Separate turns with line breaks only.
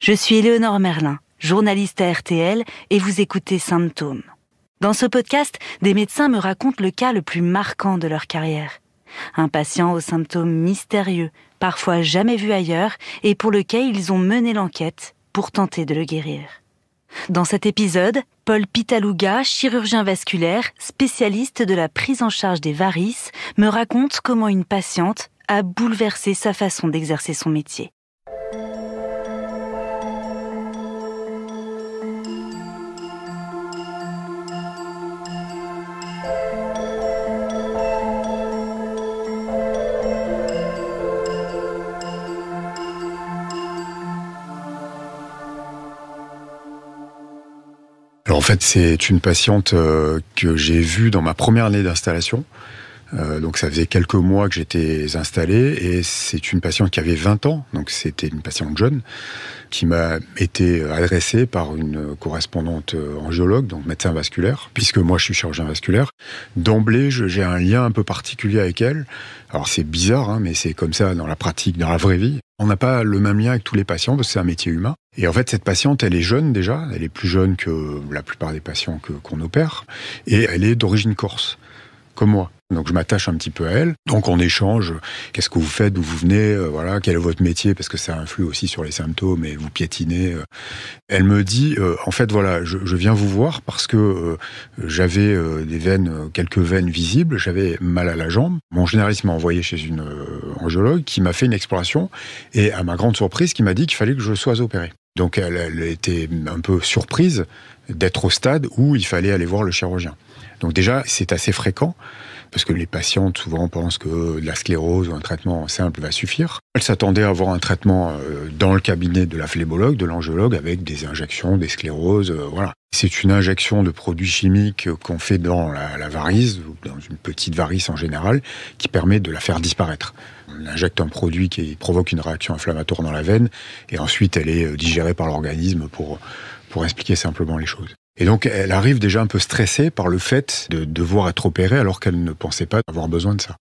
Je suis Éléonore Merlin, journaliste à RTL, et vous écoutez Symptômes. Dans ce podcast, des médecins me racontent le cas le plus marquant de leur carrière. Un patient aux symptômes mystérieux, parfois jamais vu ailleurs, et pour lequel ils ont mené l'enquête pour tenter de le guérir. Dans cet épisode, Paul Pitaluga, chirurgien vasculaire, spécialiste de la prise en charge des varices, me raconte comment une patiente a bouleversé sa façon d'exercer son métier.
Alors en fait, c'est une patiente que j'ai vue dans ma première année d'installation. Donc ça faisait quelques mois que j'étais installé et c'est une patiente qui avait 20 ans, donc c'était une patiente jeune, qui m'a été adressée par une correspondante angiologue, donc médecin vasculaire, puisque moi je suis chirurgien vasculaire. D'emblée, j'ai un lien un peu particulier avec elle. Alors c'est bizarre, hein, mais c'est comme ça dans la pratique, dans la vraie vie. On n'a pas le même lien avec tous les patients, parce que c'est un métier humain. Et en fait, cette patiente, elle est jeune déjà, elle est plus jeune que la plupart des patients qu'on opère, et elle est d'origine corse, comme moi. Donc je m'attache un petit peu à elle. Donc on échange, qu'est-ce que vous faites, d'où vous venez, voilà, quel est votre métier, parce que ça influe aussi sur les symptômes et vous piétinez. Elle me dit, en fait voilà, je viens vous voir parce que j'avais des veines, quelques veines visibles, j'avais mal à la jambe. Mon généraliste m'a envoyé chez une angiologue qui m'a fait une exploration et à ma grande surprise, qui m'a dit qu'il fallait que je sois opéré. Donc elle était un peu surprise d'être au stade où il fallait aller voir le chirurgien. Donc déjà, c'est assez fréquent, parce que les patientes souvent pensent que de la sclérose ou un traitement simple va suffire. Elle s'attendait à avoir un traitement dans le cabinet de la phlémologue, de l'angiologue, avec des injections, des scléroses, voilà. C'est une injection de produits chimiques qu'on fait dans la varice, ou dans une petite varice en général, qui permet de la faire disparaître. On injecte un produit qui provoque une réaction inflammatoire dans la veine, et ensuite elle est digérée par l'organisme pour expliquer simplement les choses. Et donc, elle arrive déjà un peu stressée par le fait de devoir être opérée alors qu'elle ne pensait pas avoir besoin de ça.